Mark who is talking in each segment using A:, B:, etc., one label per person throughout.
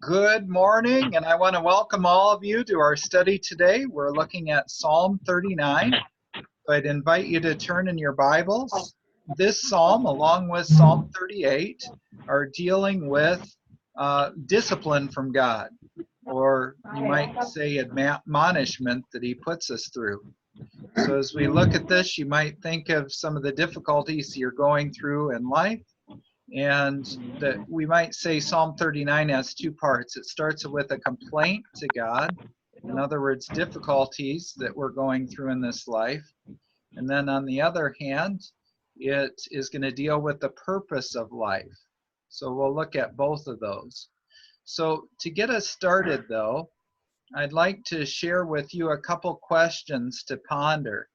A: Good morning, and I want to welcome all of you to our study today. We're looking at Psalm 39. I'd invite you to turn in your Bibles. This psalm, along with Psalm 38, are dealing with discipline from God, or you might say admonishment that He puts us through. So as we look at this, you might think of some of the difficulties you're going through in life. And that we might say Psalm 39 has two parts. It starts with a complaint to God, in other words, difficulties that we're going through in this life. And then on the other hand, it is going to deal with the purpose of life. So we'll look at both of those. So to get us started, though, I'd like to share with you a couple questions to ponder.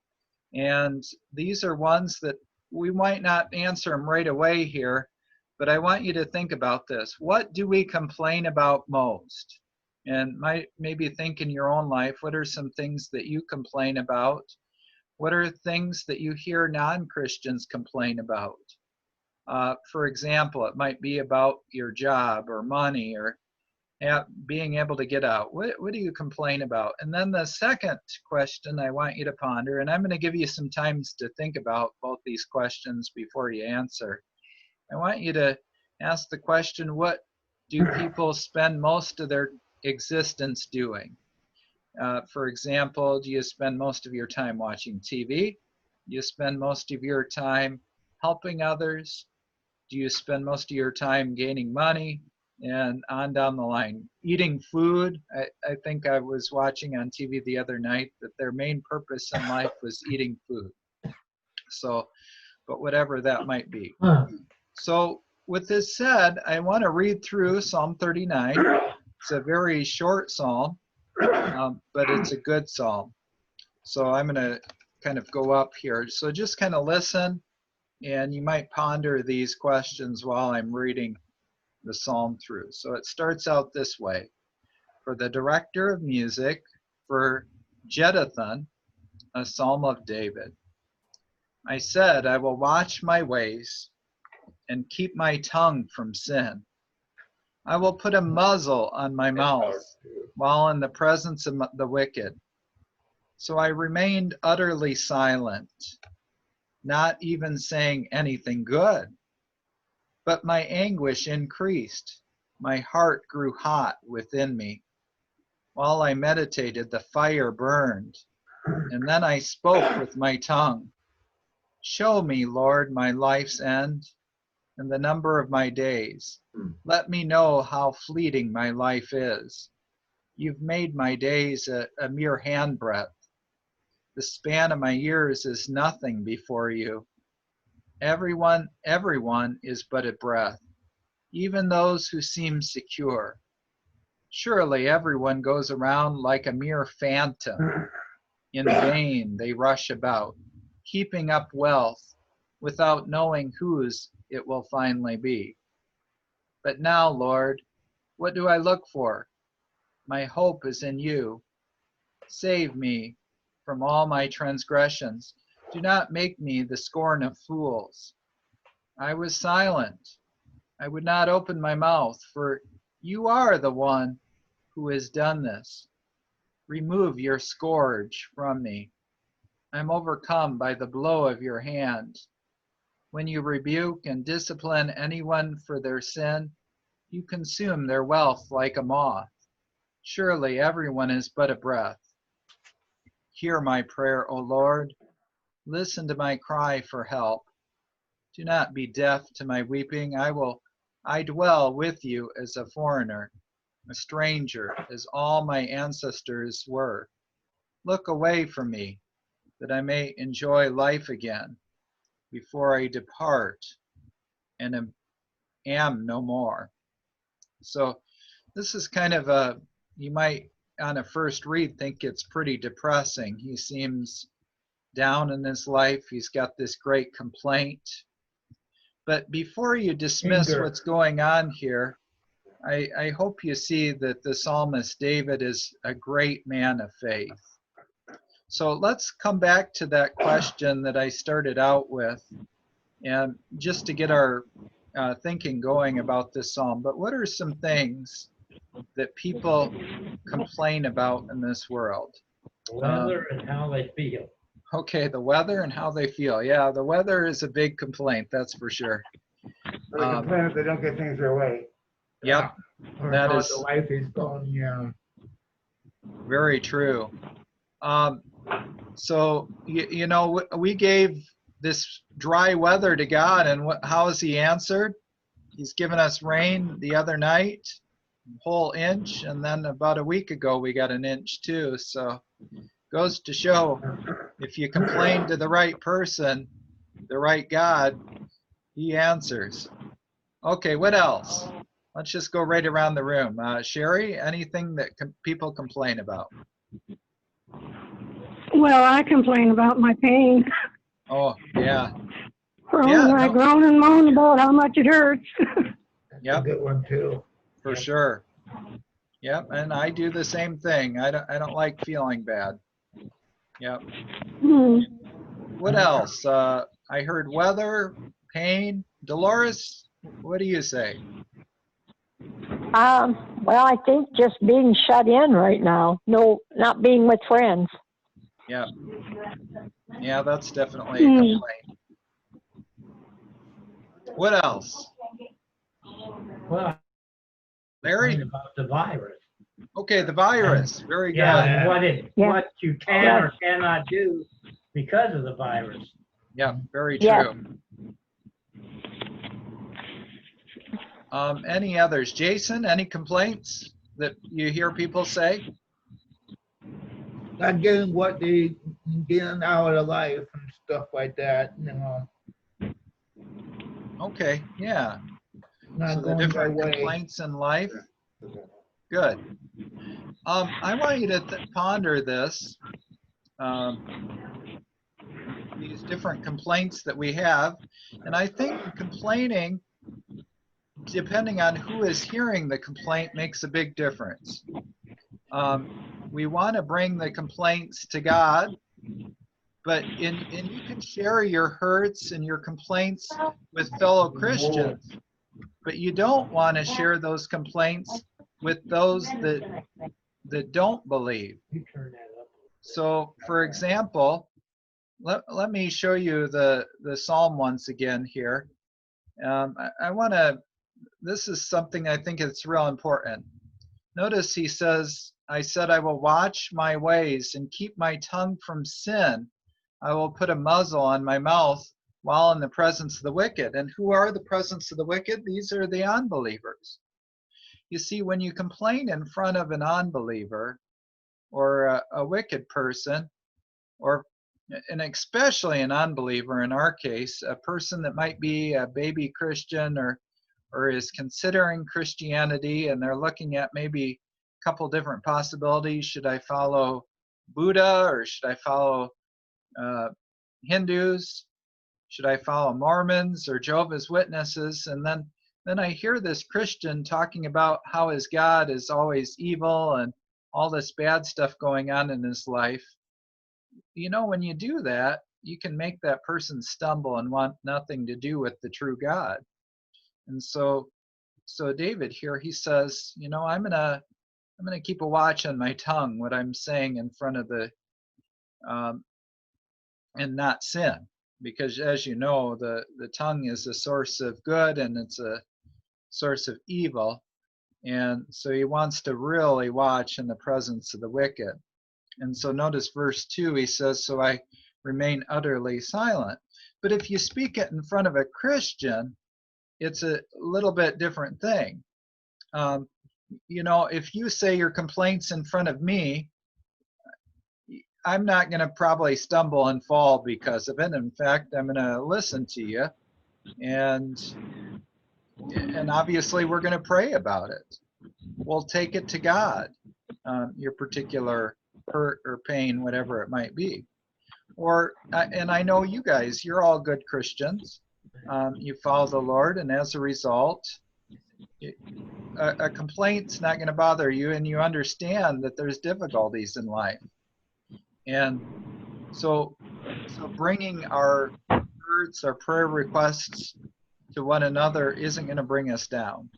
A: And these are ones that we might not answer them right away here, but I want you to think about this. What do we complain about most? And maybe think in your own life, what are some things that you complain about? What are things that you hear non-Christians complain about? For example, it might be about your job or money or being able to get out. What do you complain about? And then the second question I want you to ponder, and I'm going to give you some times to think about both these questions before you answer. I want you to ask the question, what do people spend most of their existence doing? For example, do you spend most of your time watching TV? Do you spend most of your time helping others? Do you spend most of your time gaining money? And on down the line. Eating food. I think I was watching on TV the other night that their main purpose in life was eating food. So, but whatever that might be. So with this said, I want to read through Psalm 39. It's a very short psalm, but it's a good psalm. So I'm going to kind of go up here. So just kind of listen, and you might ponder these questions while I'm reading the psalm through. So it starts out this way. For the director of music, for Jeduthun, a psalm of David. I said, I will watch my ways and keep my tongue from sin. I will put a muzzle on my mouth while in the presence of the wicked. So I remained utterly silent, not even saying anything good. But my anguish increased. My heart grew hot within me. While I meditated, the fire burned, and then I spoke with my tongue. Show me, Lord, my life's end and the number of my days. Let me know how fleeting my life is. You've made my days a mere handbreadth. The span of my years is nothing before you. Everyone is but a breath, even those who seem secure. Surely everyone goes around like a mere phantom. In vain they rush about, heaping up wealth without knowing whose it will finally be. But now, Lord, what do I look for? My hope is in you. Save me from all my transgressions. Do not make me the scorn of fools. I was silent. I would not open my mouth, for you are the one who has done this. Remove your scourge from me. I'm overcome by the blow of your hand. When you rebuke and discipline anyone for their sin, you consume their wealth like a moth. Surely everyone is but a breath. Hear my prayer, O Lord. Listen to my cry for help. Do not be deaf to my weeping. I dwell with you as a foreigner, a stranger, as all my ancestors were. Look away from me, that I may enjoy life again before I depart and am no more. So this is kind of you might on a first read think it's pretty depressing. He seems down in his life. He's got this great complaint. But before you dismiss what's going on here, I hope you see that the psalmist David is a great man of faith. So let's come back to that question that I started out with, and just to get our thinking going about this psalm, but what are some things that people complain about in this world?
B: The weather and how they feel.
A: Okay, the weather and how they feel. Yeah, the weather is a big complaint, that's for sure.
C: They complain if they don't get things their way.
A: Yep,
C: Or
A: that
C: how
A: is
C: the life is going, yeah.
A: very true. So, you know, we gave this dry weather to God, and how has He answered? He's given us rain the other night, a whole inch, and then about a week ago we got an inch too. So, goes to show if you complain to the right person, the right God, He answers. Okay, what else? Let's just go right around the room. Sherry, anything that people complain about?
D: Well, I complain about my pain.
A: Oh, yeah.
D: I groan and moan about how much it hurts.
C: That's a good one too.
A: For sure. Yep, and I do the same thing. I don't like feeling bad. Yep. What else? I heard weather, pain. Dolores, what do you say?
E: Well, I think just being shut in right now. No, not being with friends.
A: Yeah. Yeah, that's definitely a complaint. What else?
B: Well,
A: Larry?
B: about the virus.
A: Okay, the virus. Very good.
B: Yeah, and what you can or cannot do because of the virus.
A: Yeah, very true. Any others? Jason, any complaints that you hear people say?
C: Not getting what they getting out of life and stuff like that, you know.
A: Okay, yeah.
C: Not
A: So the
C: going their
A: different
C: way.
A: complaints in life. Good. I want you to ponder this. These different complaints that we have, and I think complaining, depending on who is hearing the complaint, makes a big difference. We want to bring the complaints to God, but and you can share your hurts and your complaints with fellow Christians, but you don't want to share those complaints with those that don't believe. So, for example, let me show you the psalm once again here. I want to. This is something I think it's real important. Notice he says, I said, I will watch my ways and keep my tongue from sin. I will put a muzzle on my mouth while in the presence of the wicked. And who are the presence of the wicked? These are the unbelievers. You see, when you complain in front of an unbeliever or a wicked person, and especially an unbeliever in our case, a person that might be a baby Christian or is considering Christianity, and they're looking at maybe a couple different possibilities. Should I follow Buddha, or should I follow Hindus? Should I follow Mormons or Jehovah's Witnesses? And then I hear this Christian talking about how his God is always evil and all this bad stuff going on in his life. You know, when you do that, you can make that person stumble and want nothing to do with the true God. And so David here, he says, you know, I'm gonna keep a watch on my tongue, what I'm saying in front of the and not sin, because as you know, the tongue is a source of good and it's a source of evil, and so he wants to really watch in the presence of the wicked. And so notice verse 2, he says, so I remain utterly silent. But if you speak it in front of a Christian, it's a little bit different thing. You know, if you say your complaints in front of me, I'm not going to probably stumble and fall because of it. In fact, I'm going to listen to you, and obviously we're going to pray about it. We'll take it to God, your particular hurt or pain, whatever it might be. And I know you guys, you're all good Christians. You follow the Lord, and as a result, a complaint's not going to bother you, and you understand that there's difficulties in life. And so bringing our hurts, our prayer requests to one another isn't going to bring us down.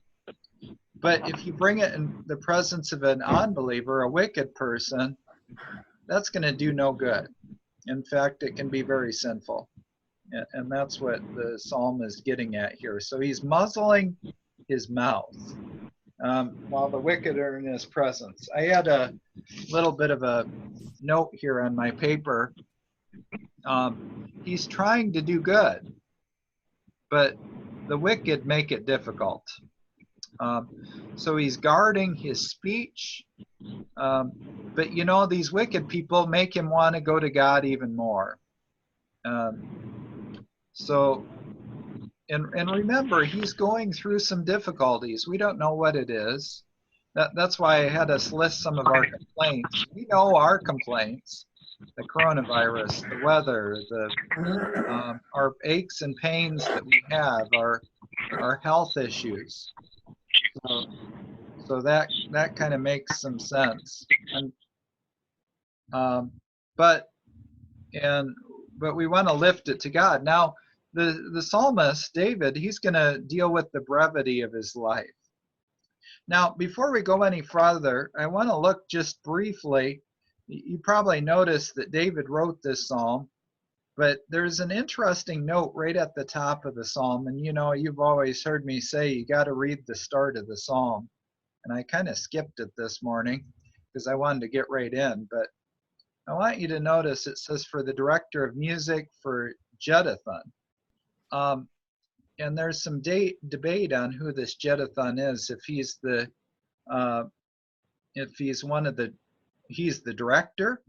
A: But if you bring it in the presence of an unbeliever, a wicked person, that's going to do no good. In fact, it can be very sinful. And that's what the psalm is getting at here. So he's muzzling his mouth while the wicked are in his presence. I had a little bit of a note here on my paper. He's trying to do good, but the wicked make it difficult. So he's guarding his speech. But you know, these wicked people make him want to go to God even more. And remember, he's going through some difficulties. We don't know what it is. That's why I had us list some of our complaints. We know our complaints: the coronavirus, the weather, our aches and pains that we have, our health issues. So that kind of makes some sense. But we want to lift it to God. Now, the psalmist, David, he's going to deal with the brevity of his life. Now, before we go any further, I want to look just briefly. You probably noticed that David wrote this psalm, but there's an interesting note right at the top of the psalm. And you know, you've always heard me say you got to read the start of the psalm. And I kind of skipped it this morning because I wanted to get right in. But I want you to notice it says, for the director of music for Jeduthun. And there's some debate on who this Jeduthun is. If he's he's the director,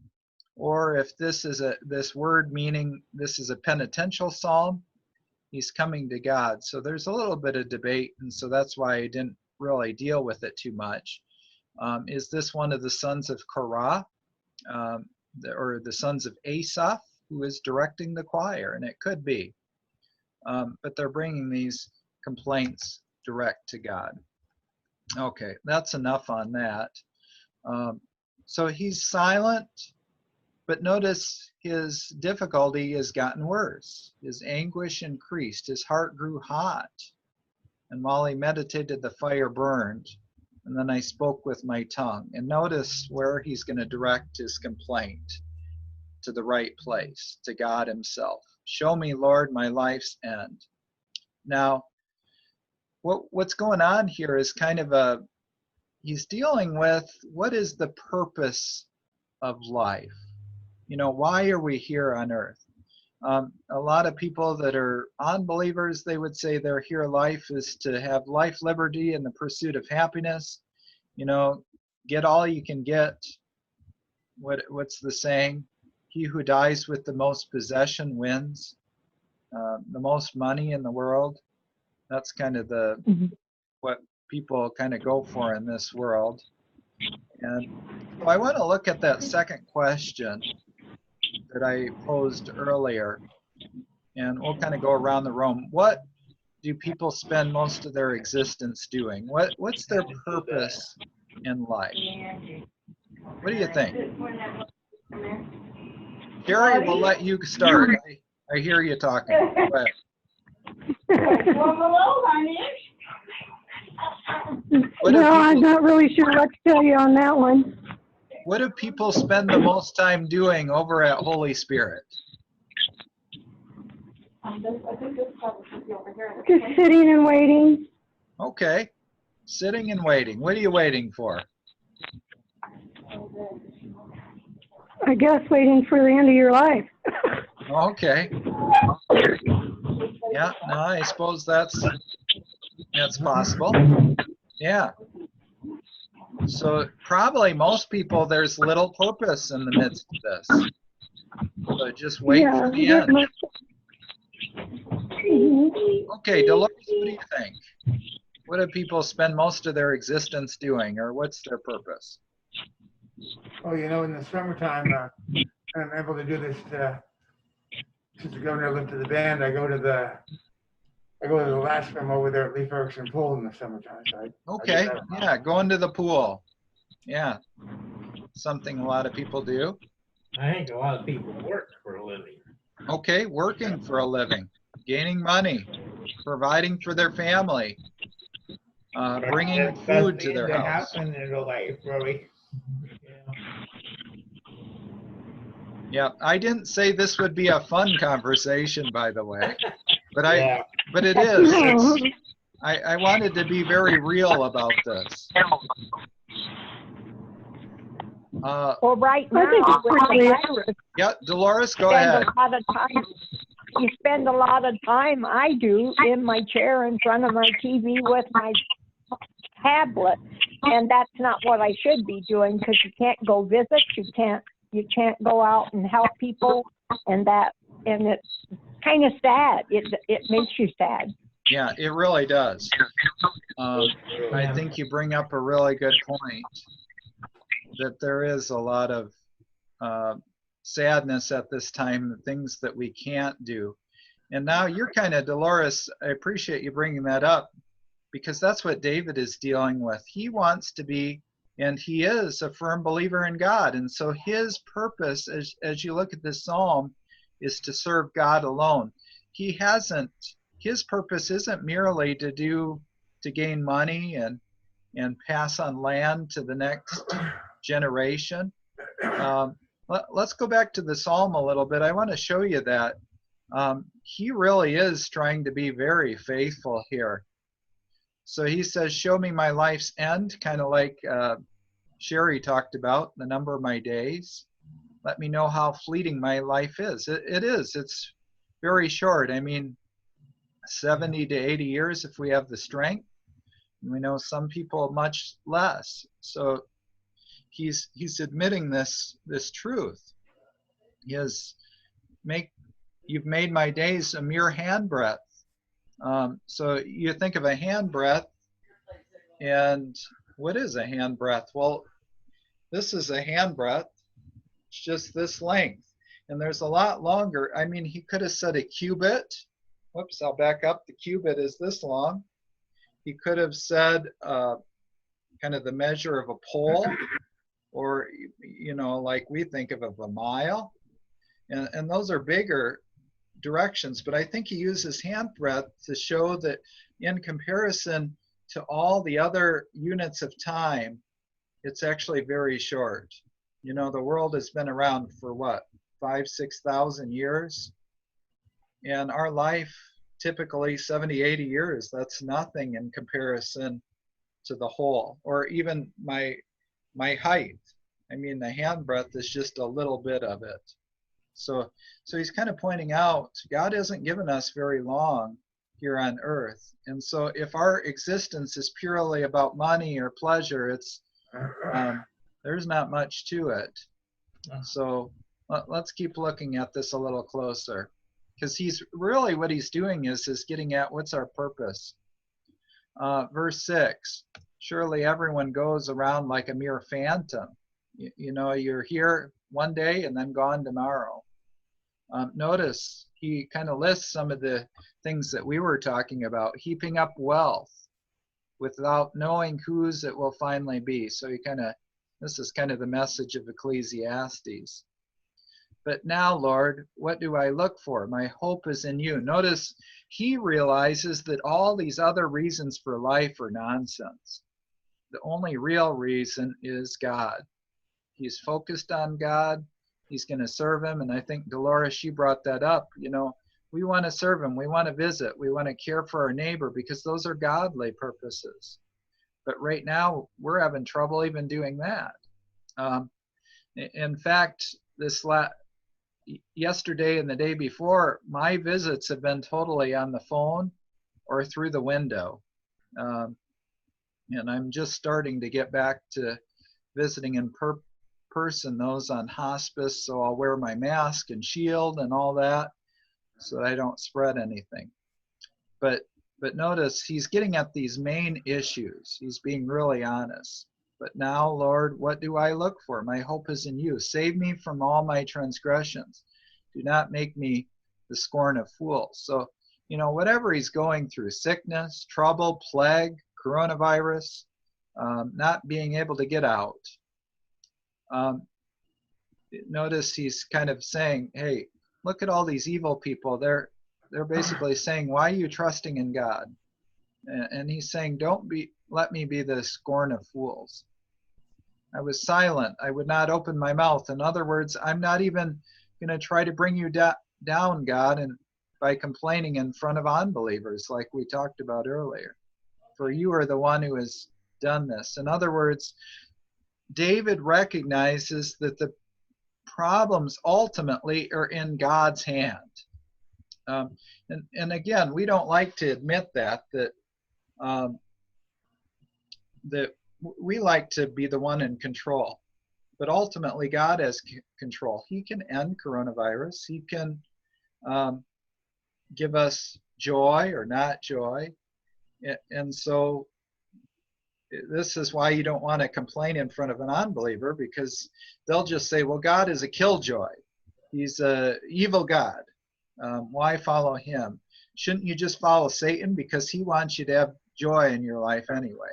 A: or if this is this word meaning this is a penitential psalm, he's coming to God. So there's a little bit of debate, and so that's why I didn't really deal with it too much. Is this one of the sons of Korah, or the sons of Asaph, who is directing the choir? And it could be. But they're bringing these complaints direct to God. Okay, that's enough on that. So he's silent, but notice his difficulty has gotten worse. His anguish increased. His heart grew hot. And while he meditated, the fire burned. And then I spoke with my tongue. And notice where he's going to direct his complaint: to the right place, to God himself. Show me, Lord, my life's end. Now, what's going on here is kind of he's dealing with what is the purpose of life. You know, why are we here on earth? A lot of people that are unbelievers, they would say their here life is to have life, liberty, and the pursuit of happiness. You know, get all you can get. What's the saying? He who dies with the most possession wins. The most money in the world. That's kind of what people kind of go for in this world. And so I want to look at that second question that I posed earlier, and we'll kind of go around the room. What do people spend most of their existence doing? What's their purpose in life? What do you think? Gary, we'll let you start. I hear you talking. Go ahead.
D: No, I'm not really sure what to tell you on that one.
A: What do people spend the most time doing over at Holy Spirit?
D: Just sitting and waiting.
A: Okay. Sitting and waiting. What are you waiting for?
D: I guess waiting for the end of your life.
A: Okay. Yeah, no, I suppose that's possible. Yeah. So probably most people, there's little purpose in the midst of this. So just wait for the end. Okay, Dolores, what do you think? What do people spend most of their existence doing, or what's their purpose?
C: Oh, you know, in the summertime, I'm able to do this. Since the governor lived to the band, I go to the last room over there at Lee Ferguson Pool in the summertime. So
A: okay, yeah, going to the pool. Yeah, something a lot of people do.
B: I think a lot of people work for a living.
A: Okay, working for a living, gaining money. providing for their family, bringing
C: That's
A: food to
C: the
A: their
C: end
A: house.
C: happen in the life, really.
A: Yeah, I didn't say this would be a fun conversation, by the way, but
C: Yeah.
A: but it is. I wanted to be very real about this.
E: Well, right
D: I think
E: now,
D: it's
E: with
D: pretty
E: the
D: real.
E: virus,
A: Yeah, Dolores, go
E: spend
A: ahead.
E: a lot of time. You spend a lot of time, I do, in my chair in front of my TV with my tablet, and that's not what I should be doing because you can't go visit, you can't go out and help people, and it's kind of sad. It makes you sad.
A: Yeah, it really does. I think you bring up a really good point, that there is a lot of sadness at this time, the things that we can't do. And now you're kind of, Dolores, I appreciate you bringing that up, because that's what David is dealing with. He wants to be, and he is, a firm believer in God. And so his purpose, as you look at this psalm, is to serve God alone. His purpose isn't merely to gain money and pass on land to the next generation. Let's go back to the psalm a little bit. I want to show you that he really is trying to be very faithful here. So he says, show me my life's end, kind of like Sherry talked about, the number of my days. Let me know how fleeting my life is. It is. It's very short. I mean, 70 to 80 years if we have the strength. We know some people much less. So he's admitting this truth. You've made my days a mere handbreadth. So you think of a handbreadth, and what is a handbreadth? Well, this is a handbreadth. It's just this length, and there's a lot longer. I mean, he could have said a cubit. Whoops, I'll back up. The cubit is this long. He could have said kind of the measure of a pole, or, you know, like we think of a mile. And those are bigger directions, but I think he uses handbreadth to show that in comparison to all the other units of time, it's actually very short. You know, the world has been around for what, 5,000-6,000 years? And our life, typically 70-80 years, that's nothing in comparison to the whole. Or even my height. I mean, the handbreadth is just a little bit of it. So he's kind of pointing out, God hasn't given us very long here on earth. And so if our existence is purely about money or pleasure, there's not much to it. So let's keep looking at this a little closer, because he's really, what he's doing is getting at what's our purpose. Verse 6, surely everyone goes around like a mere phantom. You know, you're here one day and then gone tomorrow. Notice he kind of lists some of the things that we were talking about, heaping up wealth without knowing whose it will finally be. So this is kind of the message of Ecclesiastes. But now, Lord, what do I look for? My hope is in you. Notice he realizes that all these other reasons for life are nonsense. The only real reason is God. He's focused on God. He's going to serve him. And I think, Dolores, she brought that up. You know, we want to serve him. We want to visit. We want to care for our neighbor, because those are godly purposes. But right now, we're having trouble even doing that. In fact, yesterday and the day before, my visits have been totally on the phone or through the window. And I'm just starting to get back to visiting in person, those on hospice, so I'll wear my mask and shield and all that so that I don't spread anything. But notice he's getting at these main issues. He's being really honest. But now, Lord, what do I look for? My hope is in you. Save me from all my transgressions. Do not make me the scorn of fools. So, you know, whatever he's going through, sickness, trouble, plague, coronavirus, not being able to get out. Notice he's kind of saying, hey, look at all these evil people. they're basically saying, why are you trusting in God? And he's saying, let me be the scorn of fools. I was silent. I would not open my mouth. In other words, I'm not even going to try to bring you down, God, and by complaining in front of unbelievers like we talked about earlier. For you are the one who has done this. In other words, David recognizes that the problems ultimately are in God's hand. And again, we don't like to admit that we like to be the one in control. But ultimately, God has control. He can end coronavirus. He can give us joy or not joy. And so this is why you don't want to complain in front of an unbeliever, because they'll just say, well, God is a killjoy. He's an evil God. Why follow him? Shouldn't you just follow Satan, because he wants you to have joy in your life anyway?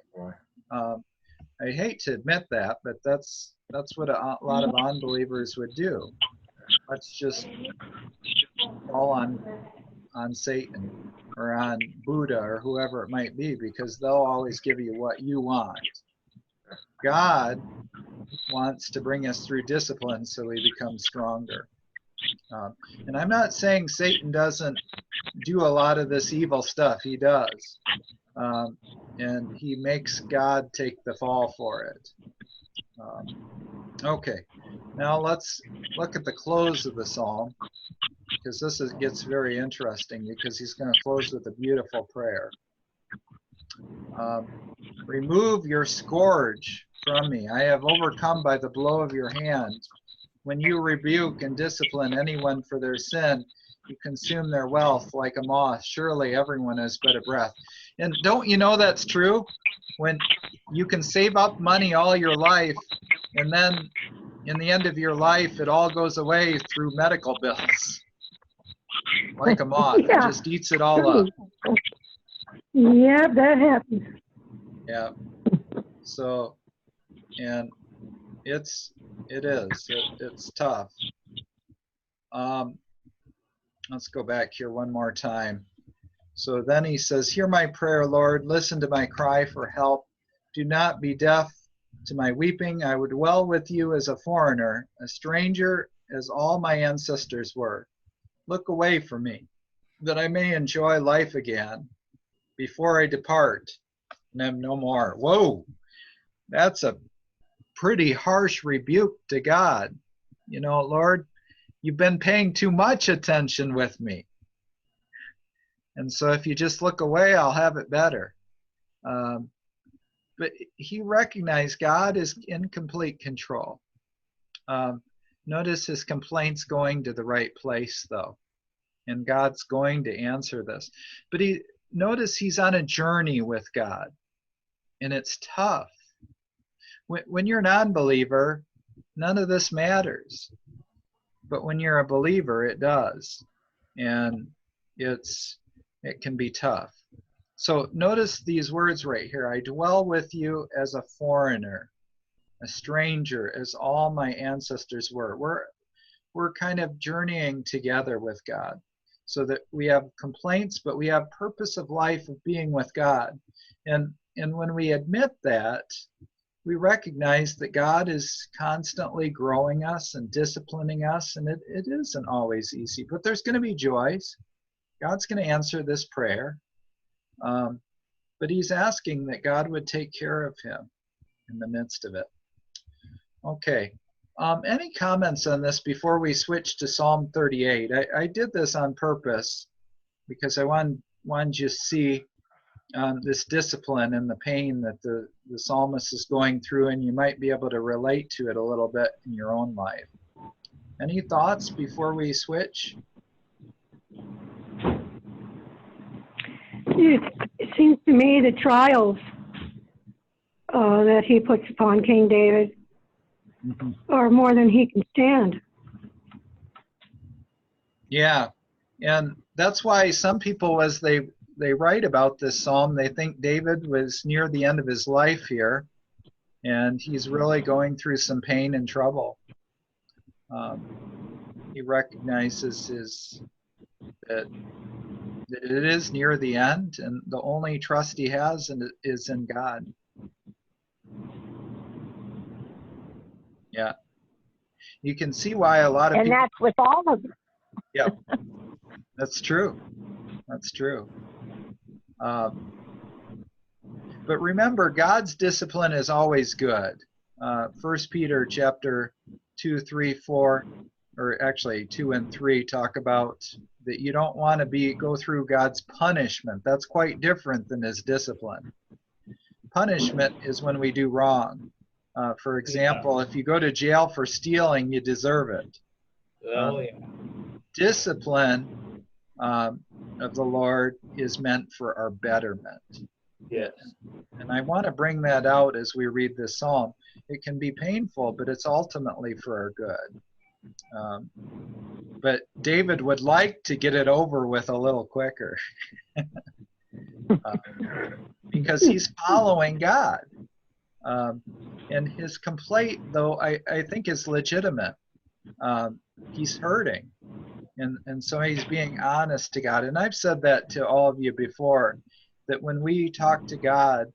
A: I hate to admit that, but that's what a lot of unbelievers would do. Let's just fall on Satan or on Buddha or whoever it might be, because they'll always give you what you want. God wants to bring us through discipline so we become stronger. And I'm not saying Satan doesn't do a lot of this evil stuff. He does. And he makes God take the fall for it. Okay, now let's look at the close of the psalm, because this gets very interesting, because he's going to close with a beautiful prayer. Remove your scourge from me. I have overcome by the blow of your hand. When you rebuke and discipline anyone for their sin, you consume their wealth like a moth. Surely everyone has but a breath. And don't you know that's true? When you can save up money all your life, and then in the end of your life, it all goes away through medical bills. Like a moth, it just eats it all up.
D: Yeah, that happens.
A: Yeah. So, and it's tough. Let's go back here one more time. So then he says, hear my prayer, Lord. Listen to my cry for help. Do not be deaf to my weeping. I would dwell with you as a foreigner, a stranger as all my ancestors were. Look away from me, that I may enjoy life again before I depart and am no more. Whoa, that's a pretty harsh rebuke to God. You know, Lord, you've been paying too much attention with me. And so if you just look away, I'll have it better. But he recognized God is in complete control. Notice his complaints going to the right place, though. And God's going to answer this. But notice he's on a journey with God. And it's tough. When you're a non-believer, none of this matters. But when you're a believer, it does. And it can be tough. So notice these words right here. I dwell with you as a foreigner, a stranger, as all my ancestors were. We're kind of journeying together with God, so that we have complaints, but we have purpose of life of being with God. And when we admit that, we recognize that God is constantly growing us and disciplining us, and it isn't always easy, but there's going to be joys. God's going to answer this prayer, but he's asking that God would take care of him in the midst of it. Okay, any comments on this before we switch to Psalm 38? I did this on purpose because I wanted you to see this discipline and the pain that the psalmist is going through, and you might be able to relate to it a little bit in your own life. Any thoughts before we switch?
D: It seems to me the trials that he puts upon King David are more than he can stand.
A: Yeah, and that's why some people, as they write about this psalm, they think David was near the end of his life here, and he's really going through some pain and trouble. He recognizes that that it is near the end, and the only trust he has is in God. Yeah. You can see why a lot of
E: And
A: people.
E: that's with all of them.
A: Yep. That's true. That's true. But remember, God's discipline is always good. 1 Peter chapter 2, 3, 4, or actually 2 and 3 talk about that you don't want to go through God's punishment. That's quite different than his discipline. Punishment is when we do wrong. For example, if you go to jail for stealing, you deserve it. Discipline of the Lord is meant for our betterment.
B: Yes.
A: And I want to bring that out as we read this psalm. It can be painful, but it's ultimately for our good. But David would like to get it over with a little quicker because he's following God. And his complaint, though, I think is legitimate. He's hurting. And so he's being honest to God. And I've said that to all of you before, that when we talk to God,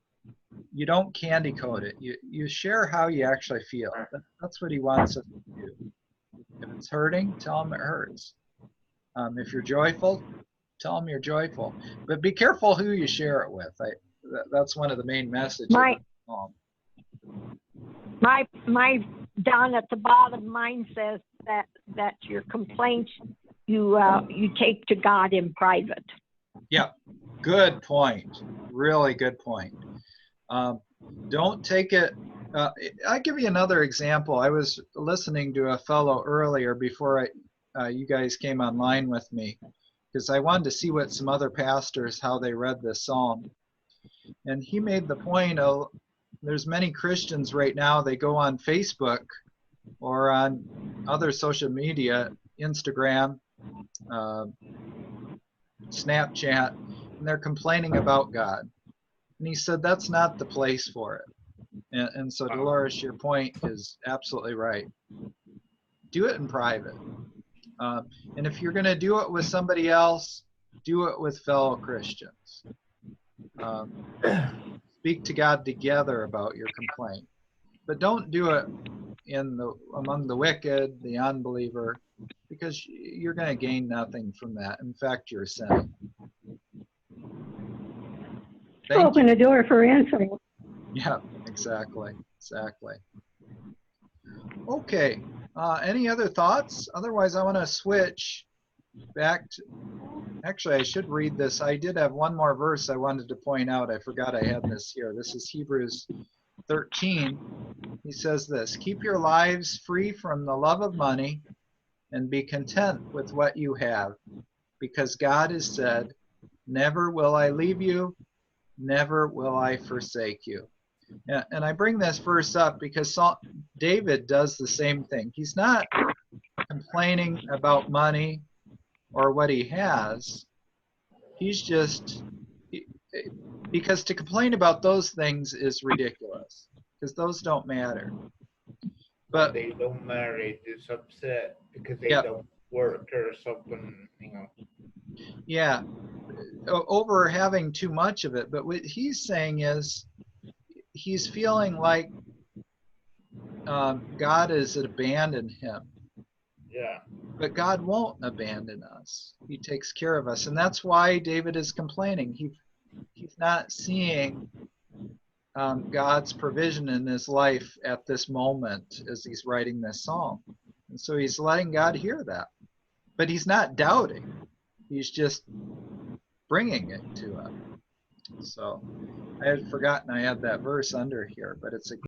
A: you don't candy coat it. You share how you actually feel. That's what he wants us to do. If it's hurting, tell him it hurts. If you're joyful, tell him you're joyful. But be careful who you share it with. That's one of the main messages.
E: My down at the bottom, mine says that your complaints you take to God in private.
A: Yeah, good point. Really good point. Don't take it. I'll give you another example. I was listening to a fellow earlier before you guys came online with me, because I wanted to see what some other pastors, how they read this psalm. And he made the point of, there's many Christians right now, they go on Facebook or on other social media, Instagram, Snapchat, and they're complaining about God. And he said that's not the place for it. And so Dolores, your point is absolutely right. Do it in private. And if you're going to do it with somebody else, do it with fellow Christians. Speak to God together about your complaint. But don't do it among the wicked, the unbeliever, because you're going to gain nothing from that. In fact, you're sinning.
D: Open the door for insult.
A: Yeah, exactly. Okay. Any other thoughts? Otherwise, I want to switch back to. Actually, I should read this. I did have one more verse I wanted to point out. I forgot I had this here. This is Hebrews 13. He says this: keep your lives free from the love of money and be content with what you have, because God has said, never will I leave you, never will I forsake you. And I bring this verse up because David does the same thing. He's not complaining about money or what he has. He's just, because to complain about those things is ridiculous, because those don't matter. But
C: they don't matter, they just upset because they don't work or something,
A: Yeah, over having too much of it. But what he's saying is, he's feeling like God has abandoned him.
C: Yeah.
A: But God won't abandon us. He takes care of us. And that's why David is complaining. He's not seeing God's provision in his life at this moment as he's writing this psalm. And so he's letting God hear that. But he's not doubting. He's just bringing it to him. So I had forgotten I had that verse under here, but it's a